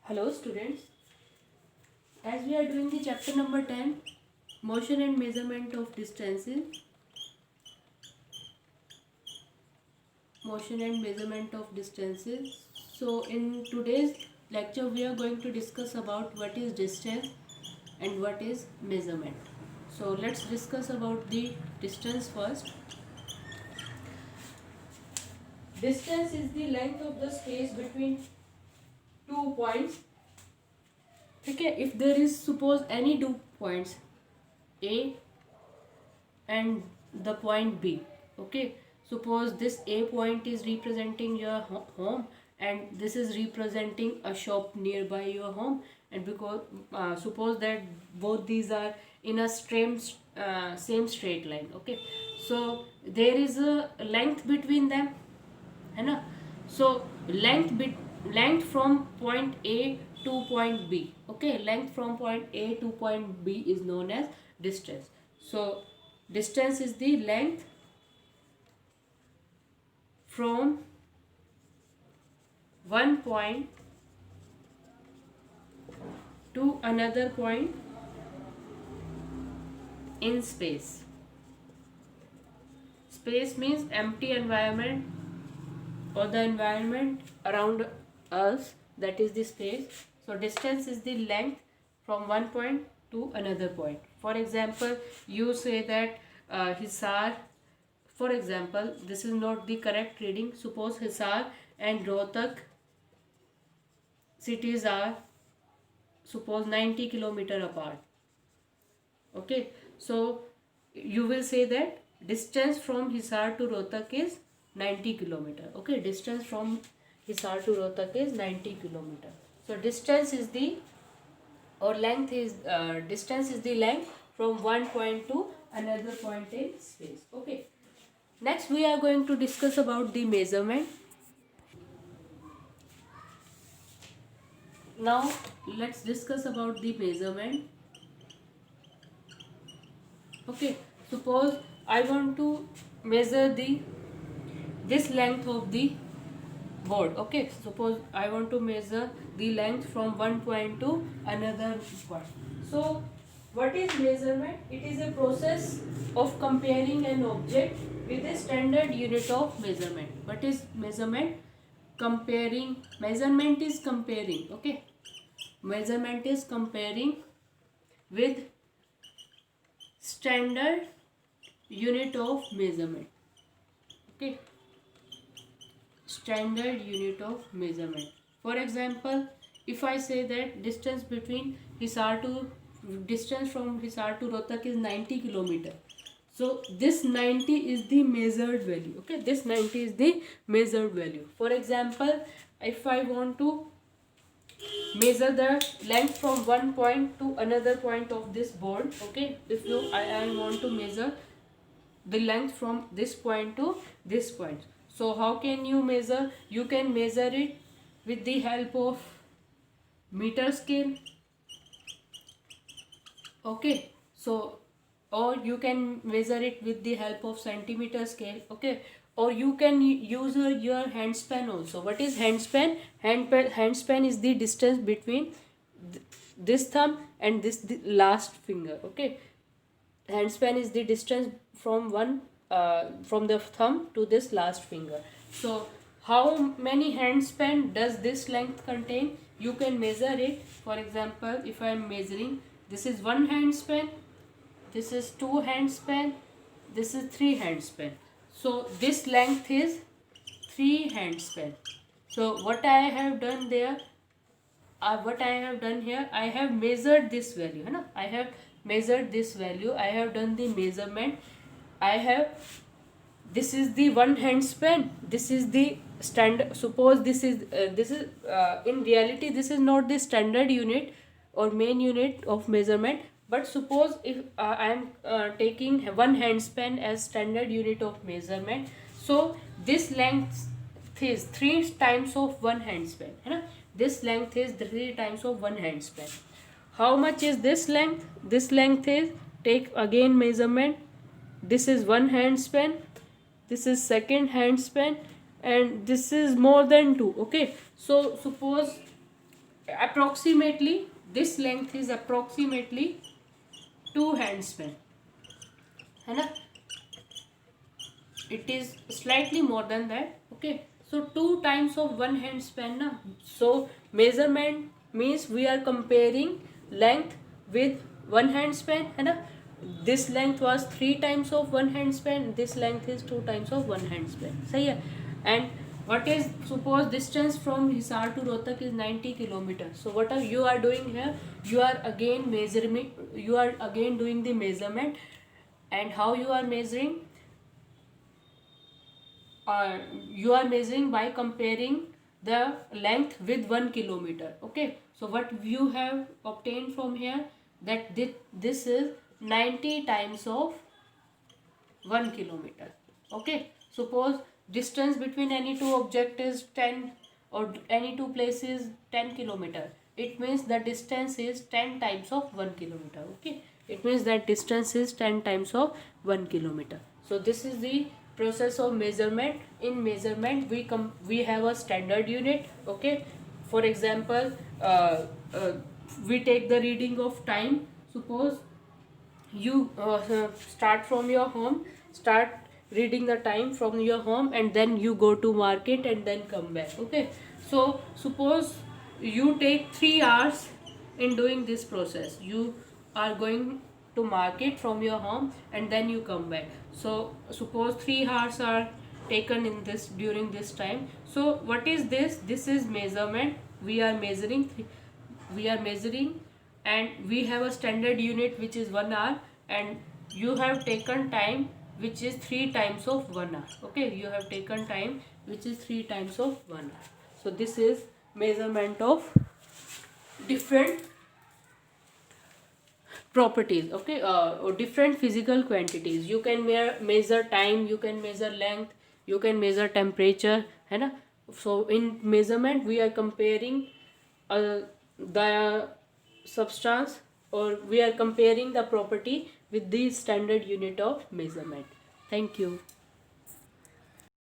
Hello students, as we are doing the chapter number 10, motion and measurement of distances. So in today's lecture we are going to discuss about what is distance and what is measurement. So let's discuss about the distance first. Distance is the length of the space between two points. Okay, if there is suppose any two points A and the point B. Okay, suppose this A point is representing your home and this is representing a shop nearby your home, and because suppose that both these are in a same straight line. Okay, so there is a length between them, है ना? So length from point A to point B. Okay, length from point A to point B is known as distance. So distance is the length from one point to another point in space. Space means empty environment or the environment around us, that is the space. So distance is the length from one point to another point. For example, you say that Hisar, for example, this is not the correct reading. Suppose Hisar and Rohtak cities are suppose 90 kilometer apart. Okay, so you will say that distance from Hisar to Rohtak is 90 kilometer. Okay, distance from Hisar to Rohtak is 90 kilometer. So distance is the distance is the length from one point to another point in space. Okay, next we are going to discuss about the measurement. Now let's discuss about the measurement. Okay, suppose I want to measure this length of the board. Okay, suppose I want to measure the length from one point to another point. So what is measurement? It is a process of comparing an object with a standard unit of measurement. What is measurement? Comparing. Measurement is comparing. Okay, measurement is comparing with standard unit of measurement. Okay, standard unit of measurement. For example, if I say that distance from Hisar to Rohtak is 90 kilometer. So this 90 is the measured value. Okay, this 90 is the measured value. For example, if I want to measure the length from one point to another point of this board. Okay, if I want to measure the length from this point to this point. So how can you measure? You can measure it with the help of meter scale. Okay, so or you can measure it with the help of centimeter scale. Okay, or you can use your hand span also. What is hand span? Hand span is the distance between this thumb and the last finger. Okay, hand span is the distance from the thumb to this last finger. So how many hand span does this length contain? You can measure it. For example, if I am measuring, this is one hand span, this is two hand span, this is three hand span. So this length is 3 hand span. So what I have done here, I have measured this value. I have measured this value. I have done the measurement. This is the one hand span. This is the standard. Suppose this is in reality this is not the standard unit or main unit of measurement. But suppose if I am taking one hand span as standard unit of measurement, so this length is 3 times of one hand span. This length is 3 times of one hand span. How much is this length? This length is, take again measurement. This is one hand span, this is second hand span, and this is more than 2. Okay, so suppose approximately this length is approximately 2 hand span, है ना, it is slightly more than that. Okay, so 2 times of 1 hand span na. So measurement means we are comparing length with 1 hand span, है ना. This length was 3 times of 1 hand span, this length is 2 times of 1 hand span, सही है. And what is, suppose distance from Hisar to Rohtak is 90 kilometers. So what are you are doing here, you are again measuring, you are again doing the measurement. And how you are measuring, you are measuring by comparing the length with 1 kilometer. Okay, so what you have obtained from here, that this is 90 times of 1 kilometer. Okay, suppose distance between any two objects is 10, or any two places 10 kilometer, it means the distance is 10 times of 1 kilometer. Okay, it means that distance is 10 times of 1 kilometer. So this is the process of measurement. In measurement we have a standard unit. Okay, for example, we take the reading of time. Suppose you start from your home, start reading the time from your home, and then you go to market and then come back. Okay, so suppose you take 3 hours in doing this process. You are going to market from your home and then you come back. So suppose 3 hours are taken in this, during this time. So what is this, this is measurement. We are measuring, and we have a standard unit which is 1 hour, and you have taken time which is 3 times of 1 hour. Okay, you have taken time which is 3 times of 1 hour. So this is measurement of different properties. Okay, or different physical quantities. You can measure time, you can measure length, you can measure temperature, है ना. So in measurement we are comparing the substance, or we are comparing the property with the standard unit of measurement. Thank you.